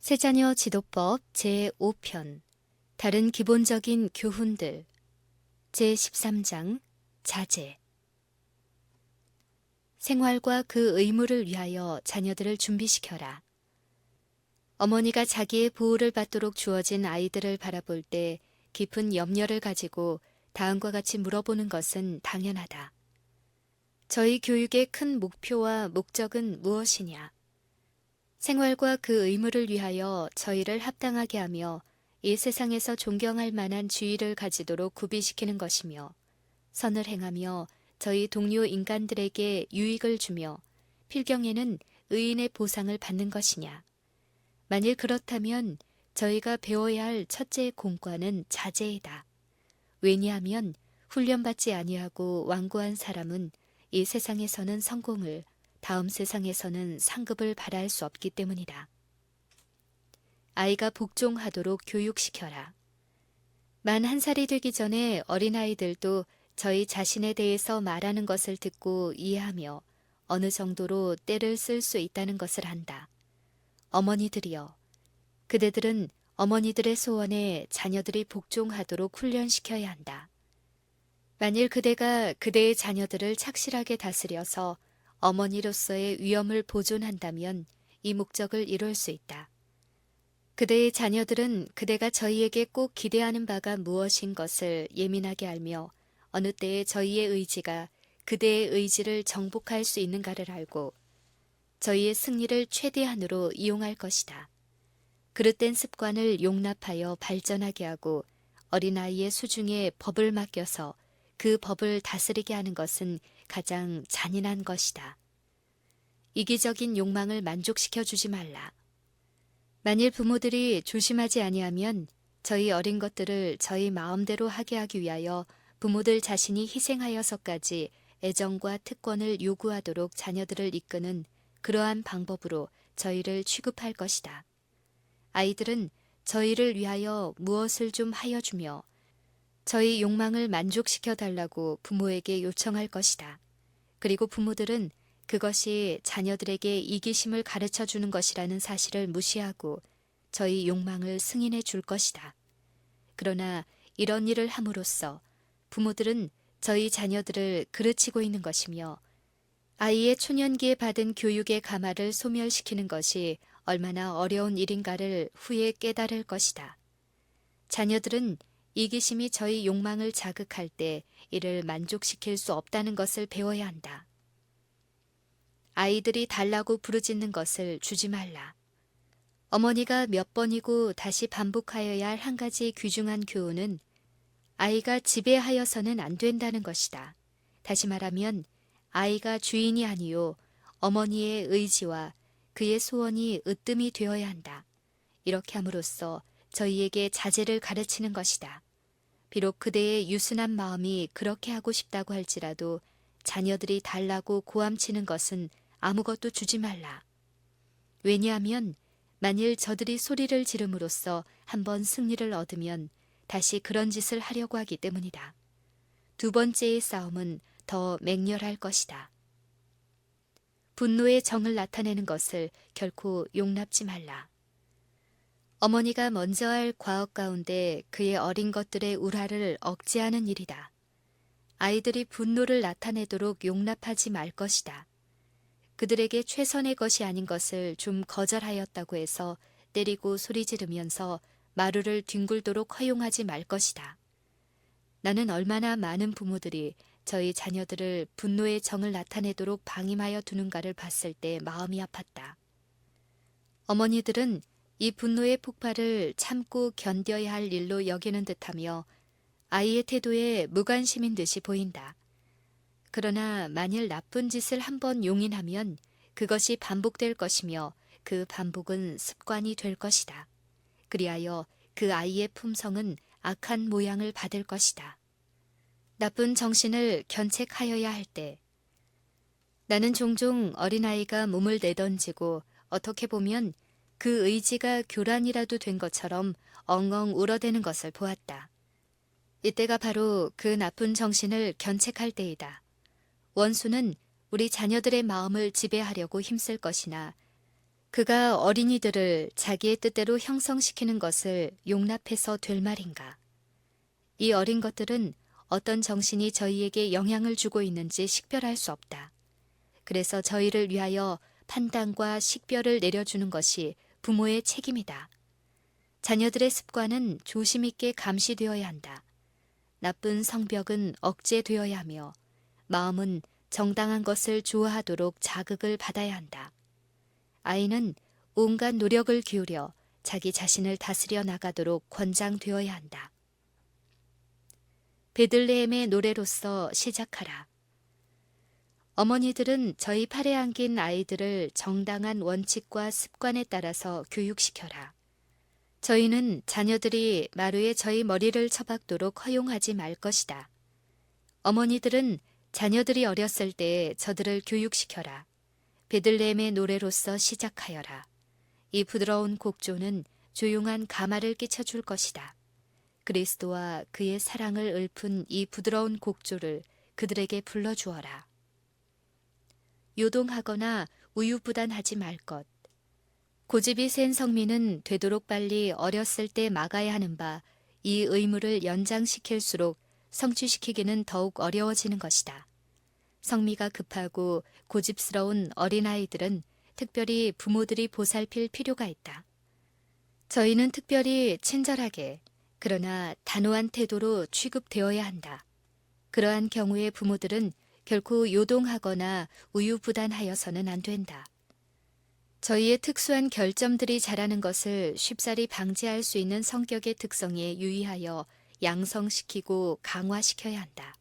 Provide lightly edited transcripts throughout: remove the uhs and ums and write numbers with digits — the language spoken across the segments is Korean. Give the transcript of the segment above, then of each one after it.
세자녀 지도법 제5편 다른 기본적인 교훈들 제13장 자제 생활과 그 의무를 위하여 자녀들을 준비시켜라. 어머니가 자기의 보호를 받도록 주어진 아이들을 바라볼 때 깊은 염려를 가지고 다음과 같이 물어보는 것은 당연하다. 저희 교육의 큰 목표와 목적은 무엇이냐? 생활과 그 의무를 위하여 저희를 합당하게 하며 이 세상에서 존경할 만한 주의를 가지도록 구비시키는 것이며 선을 행하며 저희 동료 인간들에게 유익을 주며 필경에는 의인의 보상을 받는 것이냐. 만일 그렇다면 저희가 배워야 할 첫째 공과는 자제이다. 왜냐하면 훈련받지 아니하고 완고한 사람은 이 세상에서는 성공을 다음 세상에서는 상급을 바랄 수 없기 때문이다. 아이가 복종하도록 교육시켜라. 만 1살이 되기 전에 어린아이들도 저희 자신에 대해서 말하는 것을 듣고 이해하며 어느 정도로 때를 쓸 수 있다는 것을 안다. 어머니들이여, 그대들은 어머니들의 소원에 자녀들이 복종하도록 훈련시켜야 한다. 만일 그대가 그대의 자녀들을 착실하게 다스려서 어머니로서의 위엄을 보존한다면 이 목적을 이룰 수 있다. 그대의 자녀들은 그대가 저희에게 꼭 기대하는 바가 무엇인 것을 예민하게 알며 어느 때에 저희의 의지가 그대의 의지를 정복할 수 있는가를 알고 저희의 승리를 최대한으로 이용할 것이다. 그릇된 습관을 용납하여 발전하게 하고 어린아이의 수중에 법을 맡겨서 그 법을 다스리게 하는 것은 가장 잔인한 것이다. 이기적인 욕망을 만족시켜 주지 말라. 만일 부모들이 조심하지 아니하면 저희 어린 것들을 저희 마음대로 하게 하기 위하여 부모들 자신이 희생하여서까지 애정과 특권을 요구하도록 자녀들을 이끄는 그러한 방법으로 저희를 취급할 것이다. 아이들은 저희를 위하여 무엇을 좀 하여 주며 저희 욕망을 만족시켜 달라고 부모에게 요청할 것이다. 그리고 부모들은 그것이 자녀들에게 이기심을 가르쳐 주는 것이라는 사실을 무시하고 저희 욕망을 승인해 줄 것이다. 그러나 이런 일을 함으로써 부모들은 저희 자녀들을 그르치고 있는 것이며 아이의 초년기에 받은 교육의 가마를 소멸시키는 것이 얼마나 어려운 일인가를 후에 깨달을 것이다. 자녀들은 이기심이 저희 욕망을 자극할 때 이를 만족시킬 수 없다는 것을 배워야 한다. 아이들이 달라고 부르짖는 것을 주지 말라. 어머니가 몇 번이고 다시 반복하여야 할 한 가지 귀중한 교훈은 아이가 지배하여서는 안 된다는 것이다. 다시 말하면 아이가 주인이 아니요 어머니의 의지와 그의 소원이 으뜸이 되어야 한다. 이렇게 함으로써 저희에게 자제를 가르치는 것이다. 비록 그대의 유순한 마음이 그렇게 하고 싶다고 할지라도 자녀들이 달라고 고함치는 것은 아무것도 주지 말라. 왜냐하면 만일 저들이 소리를 지름으로써 한번 승리를 얻으면 다시 그런 짓을 하려고 하기 때문이다. 두 번째의 싸움은 더 맹렬할 것이다. 분노의 정을 나타내는 것을 결코 용납지 말라. 어머니가 먼저 할 과업 가운데 그의 어린 것들의 울화를 억제하는 일이다. 아이들이 분노를 나타내도록 용납하지 말 것이다. 그들에게 최선의 것이 아닌 것을 좀 거절하였다고 해서 때리고 소리 지르면서 마루를 뒹굴도록 허용하지 말 것이다. 나는 얼마나 많은 부모들이 저희 자녀들을 분노의 정을 나타내도록 방임하여 두는가를 봤을 때 마음이 아팠다. 어머니들은 이 분노의 폭발을 참고 견뎌야 할 일로 여기는 듯하며 아이의 태도에 무관심인 듯이 보인다. 그러나 만일 나쁜 짓을 한번 용인하면 그것이 반복될 것이며 그 반복은 습관이 될 것이다. 그리하여 그 아이의 품성은 악한 모양을 받을 것이다. 나쁜 정신을 견책하여야 할 때 나는 종종 어린아이가 몸을 내던지고 어떻게 보면 그 의지가 교란이라도 된 것처럼 엉엉 울어대는 것을 보았다. 이때가 바로 그 나쁜 정신을 견책할 때이다. 원수는 우리 자녀들의 마음을 지배하려고 힘쓸 것이나 그가 어린이들을 자기의 뜻대로 형성시키는 것을 용납해서 될 말인가? 이 어린 것들은 어떤 정신이 저희에게 영향을 주고 있는지 식별할 수 없다. 그래서 저희를 위하여 판단과 식별을 내려주는 것이 부모의 책임이다. 자녀들의 습관은 조심 있게 감시되어야 한다. 나쁜 성벽은 억제되어야 하며 마음은 정당한 것을 좋아하도록 자극을 받아야 한다. 아이는 온갖 노력을 기울여 자기 자신을 다스려 나가도록 권장되어야 한다. 베들레헴의 노래로서 시작하라. 어머니들은 저희 팔에 안긴 아이들을 정당한 원칙과 습관에 따라서 교육시켜라. 저희는 자녀들이 마루에 저희 머리를 처박도록 허용하지 말 것이다. 어머니들은 자녀들이 어렸을 때 저들을 교육시켜라. 베들레헴의 노래로서 시작하여라. 이 부드러운 곡조는 조용한 가마를 끼쳐줄 것이다. 그리스도와 그의 사랑을 읊은 이 부드러운 곡조를 그들에게 불러주어라. 요동하거나 우유부단하지 말 것. 고집이 센 성민은 되도록 빨리 어렸을 때 막아야 하는 바 이 의무를 연장시킬수록 성취시키기는 더욱 어려워지는 것이다. 성미가 급하고 고집스러운 어린아이들은 특별히 부모들이 보살필 필요가 있다. 저희는 특별히 친절하게 그러나 단호한 태도로 취급되어야 한다. 그러한 경우에 부모들은 결코 요동하거나 우유부단하여서는 안 된다. 저희의 특수한 결점들이 자라는 것을 쉽사리 방지할 수 있는 성격의 특성에 유의하여 양성시키고 강화시켜야 한다.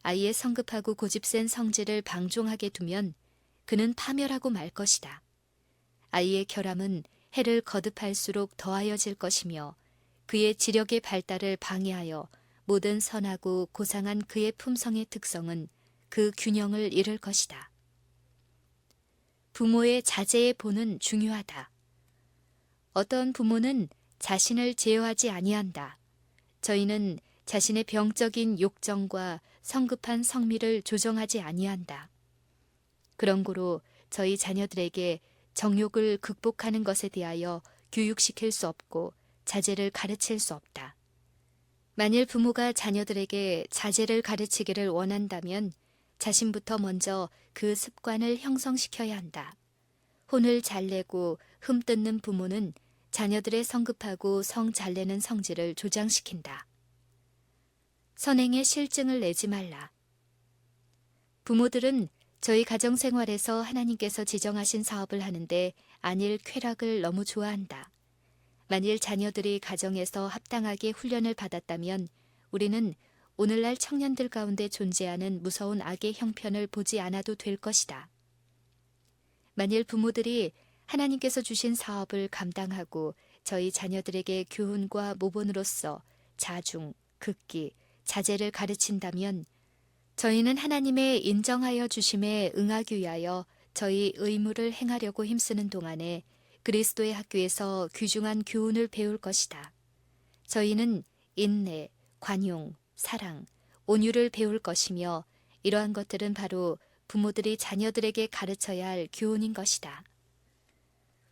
아이의 성급하고 고집센 성질을 방종하게 두면 그는 파멸하고 말 것이다. 아이의 결함은 해를 거듭할수록 더하여질 것이며 그의 지력의 발달을 방해하여 모든 선하고 고상한 그의 품성의 특성은 그 균형을 잃을 것이다. 부모의 자제의 본은 중요하다. 어떤 부모는 자신을 제어하지 아니한다. 저희는 자신의 병적인 욕정과 성급한 성미를 조정하지 아니한다. 그런 고로 저희 자녀들에게 정욕을 극복하는 것에 대하여 교육시킬 수 없고 자제를 가르칠 수 없다. 만일 부모가 자녀들에게 자제를 가르치기를 원한다면 자신부터 먼저 그 습관을 형성시켜야 한다. 혼을 잘 내고 흠뜯는 부모는 자녀들의 성급하고 성 잘 내는 성질을 조장시킨다. 선행의 실증을 내지 말라. 부모들은 저희 가정생활에서 하나님께서 지정하신 사업을 하는데 안일 쾌락을 너무 좋아한다. 만일 자녀들이 가정에서 합당하게 훈련을 받았다면 우리는 오늘날 청년들 가운데 존재하는 무서운 악의 형편을 보지 않아도 될 것이다. 만일 부모들이 하나님께서 주신 사업을 감당하고 저희 자녀들에게 교훈과 모본으로서 자중, 극기, 자제를 가르친다면 저희는 하나님의 인정하여 주심에 응하기 위하여 저희 의무를 행하려고 힘쓰는 동안에 그리스도의 학교에서 귀중한 교훈을 배울 것이다. 저희는 인내, 관용, 사랑, 온유를 배울 것이며 이러한 것들은 바로 부모들이 자녀들에게 가르쳐야 할 교훈인 것이다.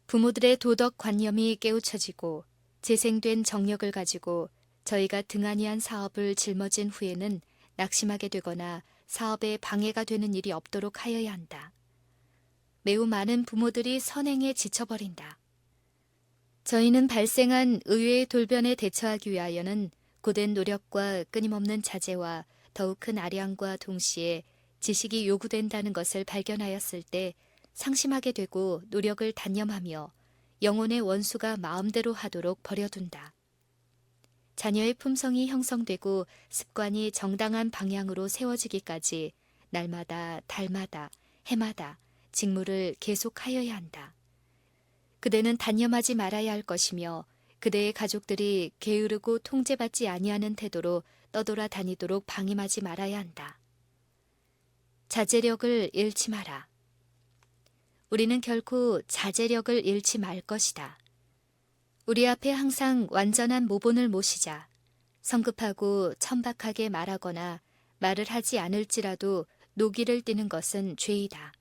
부모들의 도덕관념이 깨우쳐지고 재생된 정력을 가지고 저희가 등한히한 사업을 짊어진 후에는 낙심하게 되거나 사업에 방해가 되는 일이 없도록 하여야 한다. 매우 많은 부모들이 선행에 지쳐버린다. 저희는 발생한 의외의 돌변에 대처하기 위하여는 고된 노력과 끊임없는 자제와 더욱 큰 아량과 동시에 지식이 요구된다는 것을 발견하였을 때 상심하게 되고 노력을 단념하며 영혼의 원수가 마음대로 하도록 버려둔다. 자녀의 품성이 형성되고 습관이 정당한 방향으로 세워지기까지 날마다, 달마다, 해마다 직무를 계속하여야 한다. 그대는 단념하지 말아야 할 것이며 그대의 가족들이 게으르고 통제받지 아니하는 태도로 떠돌아 다니도록 방임하지 말아야 한다. 자제력을 잃지 마라. 우리는 결코 자제력을 잃지 말 것이다. 우리 앞에 항상 완전한 모본을 모시자. 성급하고 천박하게 말하거나 말을 하지 않을지라도 노기를 띠는 것은 죄이다.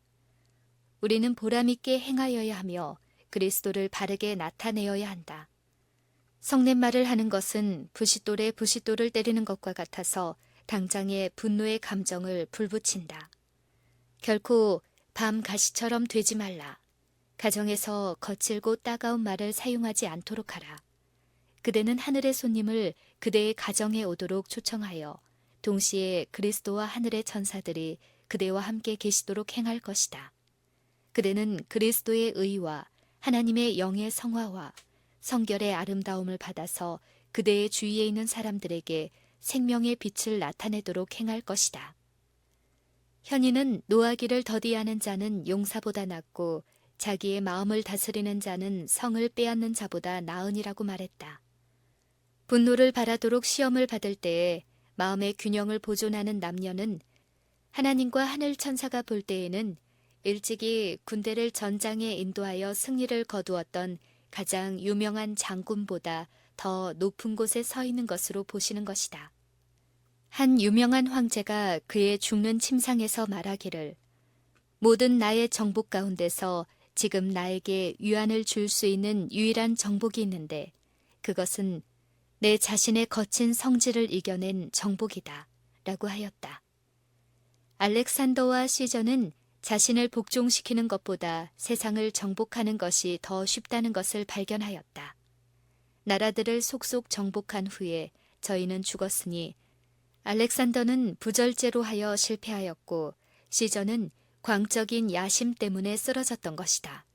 우리는 보람있게 행하여야 하며 그리스도를 바르게 나타내어야 한다. 성냄말을 하는 것은 부싯돌에 부싯돌을 때리는 것과 같아서 당장의 분노의 감정을 불붙인다. 결코 밤 가시처럼 되지 말라. 가정에서 거칠고 따가운 말을 사용하지 않도록 하라. 그대는 하늘의 손님을 그대의 가정에 오도록 초청하여 동시에 그리스도와 하늘의 천사들이 그대와 함께 계시도록 행할 것이다. 그대는 그리스도의 의와 하나님의 영의 성화와 성결의 아름다움을 받아서 그대의 주위에 있는 사람들에게 생명의 빛을 나타내도록 행할 것이다. 현이는 노하기를 더디하는 자는 용사보다 낫고 자기의 마음을 다스리는 자는 성을 빼앗는 자보다 나으니라고 말했다. 분노를 바라도록 시험을 받을 때에 마음의 균형을 보존하는 남녀는 하나님과 하늘 천사가 볼 때에는 일찍이 군대를 전장에 인도하여 승리를 거두었던 가장 유명한 장군보다 더 높은 곳에 서 있는 것으로 보시는 것이다. 한 유명한 황제가 그의 죽는 침상에서 말하기를 모든 나의 정복 가운데서 지금 나에게 위안을 줄 수 있는 유일한 정복이 있는데 그것은 내 자신의 거친 성질을 이겨낸 정복이다 라고 하였다. 알렉산더와 시저는 자신을 복종시키는 것보다 세상을 정복하는 것이 더 쉽다는 것을 발견하였다. 나라들을 속속 정복한 후에 저희는 죽었으니 알렉산더는 부절제로 하여 실패하였고 시저는 광적인 야심 때문에 쓰러졌던 것이다.